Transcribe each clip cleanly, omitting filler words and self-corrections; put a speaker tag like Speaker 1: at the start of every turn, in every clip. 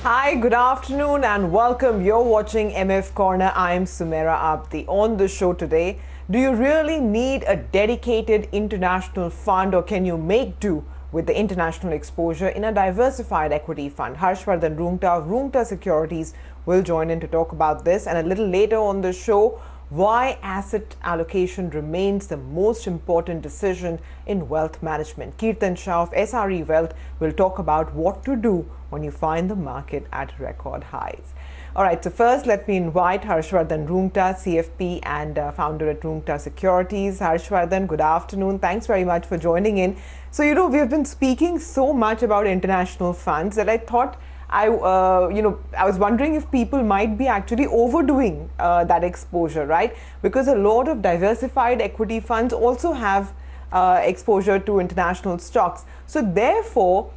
Speaker 1: Hi, good afternoon and welcome. You're watching MF Corner. I'm Sumera Abdi. On the show today, do you really need a dedicated international fund or can you make do with the international exposure in a diversified equity fund? Harshvardhan Rungta of Rungta Securities will join in to talk about this, and a little later on the show, why asset allocation remains the most important decision in wealth management. Kirtan Shah of SRE Wealth will talk about what to do when you find the market at record highs. All right, so first let me invite Harshvardhan Rungta, CFP and founder at Rungta Securities. Harshvardhan, good afternoon. Thanks very much for joining in. So, we've been speaking so much about international funds that I thought I was wondering if people might be actually overdoing that exposure, right? Because a lot of diversified equity funds also have exposure to international stocks. So therefore,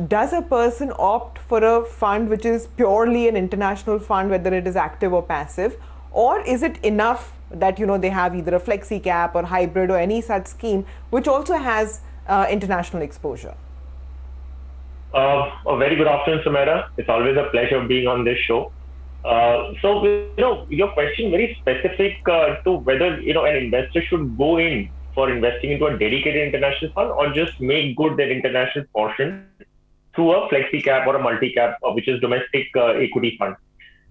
Speaker 1: does a person opt for a fund which is purely an international fund, whether it is active or passive, or is it enough that they have either a flexi cap or hybrid or any such scheme which also has international exposure?
Speaker 2: A very good afternoon, Sumera. It's always a pleasure being on this show. Your question very specific to whether an investor should go in for investing into a dedicated international fund or just make good their international portion through a flexi cap or a multi cap, which is domestic equity fund.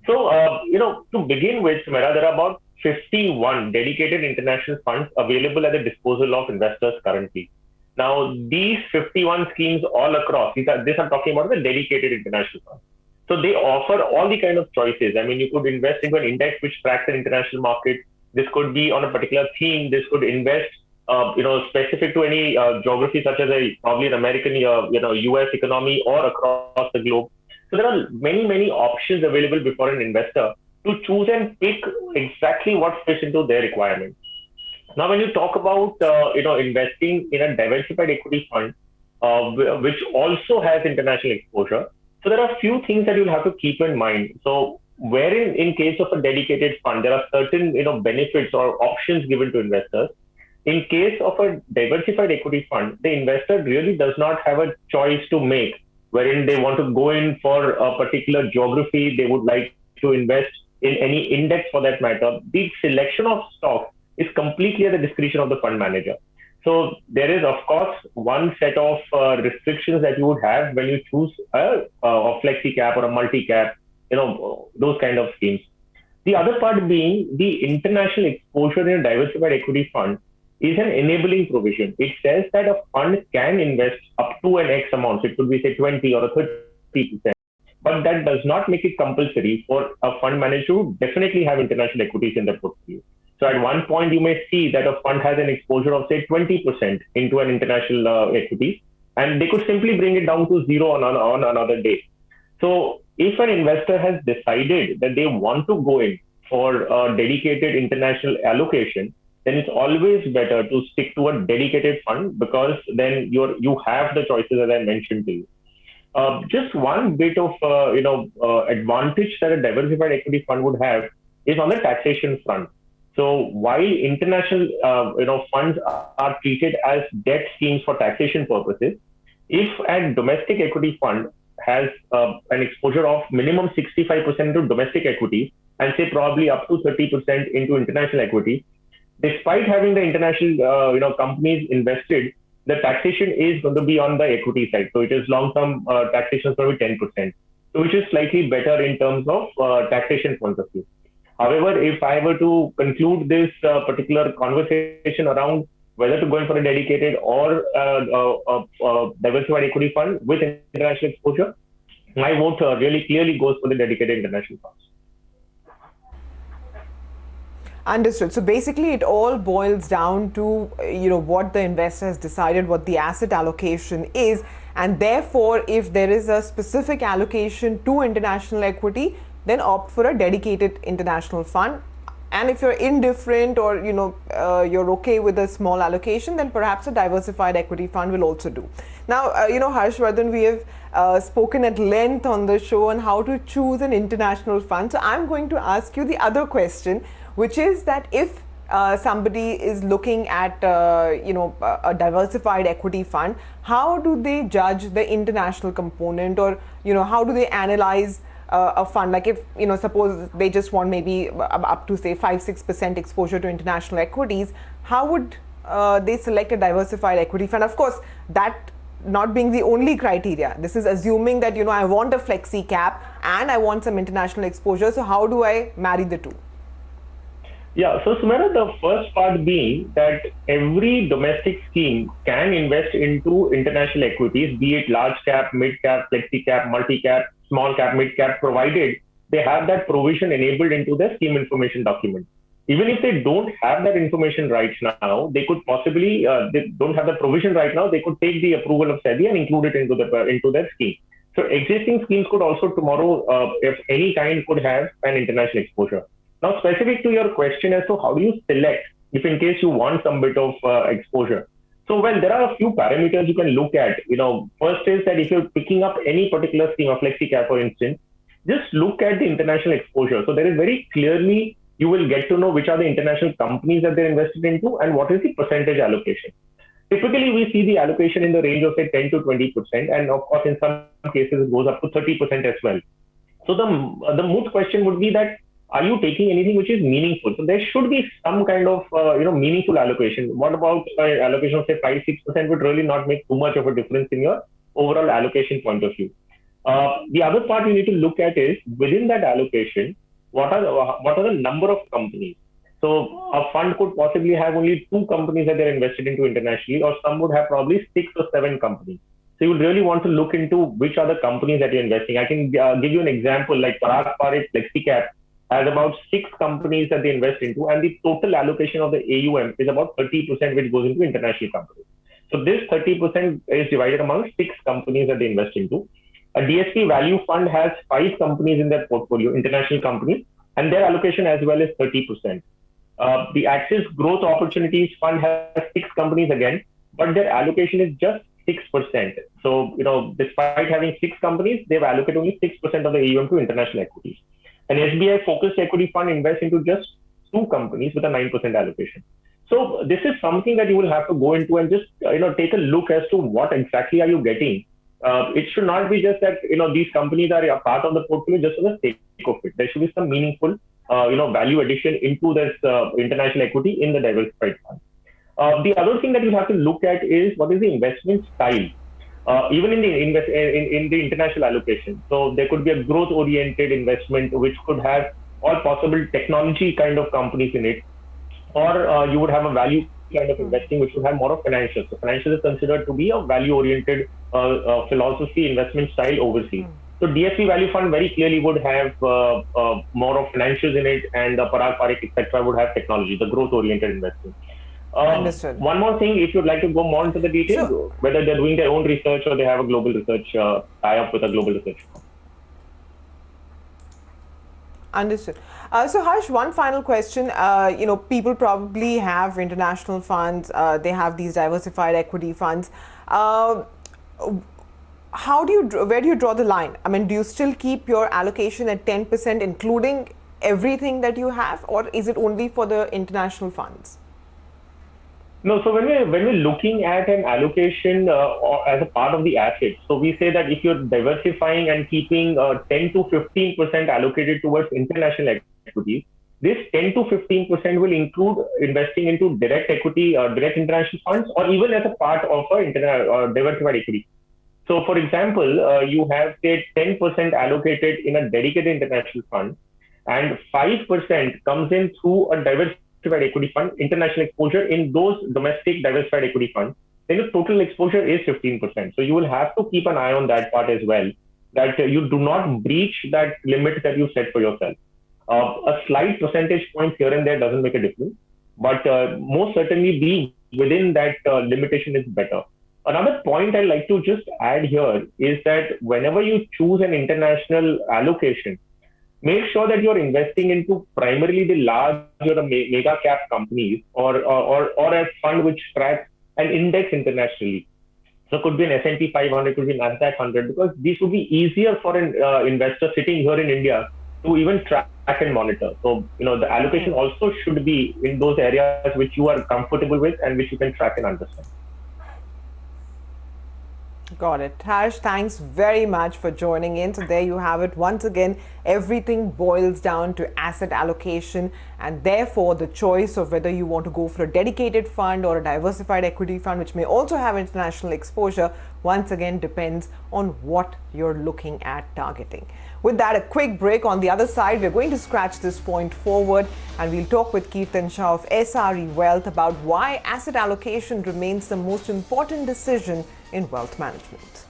Speaker 2: To begin with, Sumera, there are about 51 dedicated international funds available at the disposal of investors currently. Now, these 51 schemes all across, I'm talking about the dedicated international funds. So they offer all the kind of choices. I mean, you could invest into an index which tracks an international market. This could be on a particular theme. This could invest, specific to any geography, such as probably an American, US economy or across the globe. So there are many, many options available before an investor to choose and pick exactly what fits into their requirements. Now, when you talk about investing in a diversified equity fund, which also has international exposure, so there are a few things that you'll have to keep in mind. So, wherein in case of a dedicated fund, there are certain benefits or options given to investors. In case of a diversified equity fund, the investor really does not have a choice to make, wherein they want to go in for a particular geography, they would like to invest in any index for that matter. The selection of stocks is completely at the discretion of the fund manager. So there is, of course, one set of restrictions that you would have when you choose a flexi cap or a multi cap, those kind of schemes. The other part being the international exposure in a diversified equity fund is an enabling provision. It says that a fund can invest up to an X amount. So it could be say 20 or a 30%. But that does not make it compulsory for a fund manager to definitely have international equities in their portfolio. So at one point, you may see that a fund has an exposure of, say, 20% into an international equity, and they could simply bring it down to zero on another day. So if an investor has decided that they want to go in for a dedicated international allocation, then it's always better to stick to a dedicated fund because then you have the choices as I mentioned to you. Just one bit of advantage that a diversified equity fund would have is on the taxation front. So while international funds are treated as debt schemes for taxation purposes, if a domestic equity fund has an exposure of minimum 65% to domestic equity and say probably up to 30% into international equity, despite having the international companies invested, the taxation is going to be on the equity side. So it is long-term taxation is going to be 10%, which is slightly better in terms of taxation point of view. However, if I were to conclude this particular conversation around whether to go in for a dedicated or diversified equity fund with international exposure, my vote really clearly goes for the dedicated international funds.
Speaker 1: Understood. So basically, it all boils down to what the investor has decided, what the asset allocation is, and therefore, if there is a specific allocation to international equity, then opt for a dedicated international fund. And if you're indifferent or you're okay with a small allocation, then perhaps a diversified equity fund will also do. Now, Harshvardhan, we have spoken at length on the show on how to choose an international fund. So I'm going to ask you the other question, which is that if somebody is looking at a diversified equity fund, how do they judge the international component, or how do they analyze a fund? Like, if suppose they just want maybe up to say 5-6% exposure to international equities, how would they select a diversified equity fund? Of course, that not being the only criteria. This is assuming that I want a flexi cap and I want some international exposure. So how do I marry the two?
Speaker 2: Yeah, so Sumera, the first part being that every domestic scheme can invest into international equities, be it large cap, mid cap, flexi cap, multi cap, small cap, mid cap, provided they have that provision enabled into their scheme information document. Even if they don't have that information right now, they could possibly, they don't have the provision right now, they could take the approval of SEBI and include it into their scheme. So existing schemes could also tomorrow, if any kind, could have an international exposure. Now, specific to your question as to how do you select if in case you want some bit of exposure. So, well, there are a few parameters you can look at. First is that if you're picking up any particular scheme, a flexi cap, for instance, just look at the international exposure. So there is very clearly, you will get to know which are the international companies that they're invested into and what is the percentage allocation. Typically, we see the allocation in the range of say 10 to 20%, and of course, in some cases, it goes up to 30% as well. So the moot question would be that, are you taking anything which is meaningful? So there should be some kind of meaningful allocation. What about allocation of say 5-6% would really not make too much of a difference in your overall allocation point of view. The other part you need to look at is within that allocation, what are the number of companies? So a fund could possibly have only 2 companies that they're invested into internationally, or some would have probably 6 or 7 companies. So you would really want to look into which are the companies that you're investing. I can give you an example, like Parag Parikh FlexiCap has about 6 companies that they invest into, and the total allocation of the AUM is about 30%, which goes into international companies. So this 30% is divided among 6 companies that they invest into. A DSP value fund has 5 companies in their portfolio, international companies, and their allocation as well is 30%. The Axis Growth Opportunities Fund has 6 companies again, but their allocation is just 6%. So, despite having 6 companies, they've allocated only 6% of the AUM to international equities. An SBI Focused Equity Fund invests into just 2 companies with a 9% allocation. So this is something that you will have to go into and just take a look as to what exactly are you getting. It should not be just that these companies are a part of the portfolio just for the sake of it. There should be some meaningful value addition into this international equity in the diversified fund. The other thing that you have to look at is what is the investment style. Even in the international allocation. So there could be a growth-oriented investment which could have all possible technology kind of companies in it, or you would have a value kind of investing which would have more of financials. So financials is considered to be a value-oriented philosophy investment style overseas. So DSP Value Fund very clearly would have more of financials in it, and the Parag Parikh, etc. would have technology, the growth-oriented investing.
Speaker 1: Understood.
Speaker 2: One more thing, if you'd like to go more into the details, sure, whether they're doing their own research or they have a global research tie-up with a global research.
Speaker 1: Understood. So Harsh, one final question. People probably have international funds. They have these diversified equity funds. Where do you draw the line? I mean, do you still keep your allocation at 10%, including everything that you have, or is it only for the international funds?
Speaker 2: No, so when we're looking at an allocation as a part of the asset, so we say that if you're diversifying and keeping 10 to 15% allocated towards international equities, this 10 to 15% will include investing into direct equity, direct international funds, or even as a part of a diversified equity. So, for example, you have say 10% allocated in a dedicated international fund, and 5% comes in through a diversified equity fund, international exposure in those domestic diversified equity funds, then the total exposure is 15%. So you will have to keep an eye on that part as well, that you do not breach that limit that you set for yourself. A slight percentage point here and there doesn't make a difference, but most certainly being within that limitation is better. Another point I'd like to just add here is that whenever you choose an international allocation, make sure that you're investing into primarily the large or the mega cap companies, or a fund which tracks an index internationally. So it could be an S&P 500, could be Nasdaq 100, because these would be easier for an investor sitting here in India to even track and monitor. So, the allocation also should be in those areas which you are comfortable with and which you can track and understand.
Speaker 1: Got it. Harsh, thanks very much for joining in. So there you have it. Once again, everything boils down to asset allocation, and therefore the choice of whether you want to go for a dedicated fund or a diversified equity fund, which may also have international exposure, once again depends on what you're looking at targeting. With that, a quick break. On the other side, we're going to scratch this point forward, and we'll talk with Kirtan Shah of SRE Wealth about why asset allocation remains the most important decision in wealth management.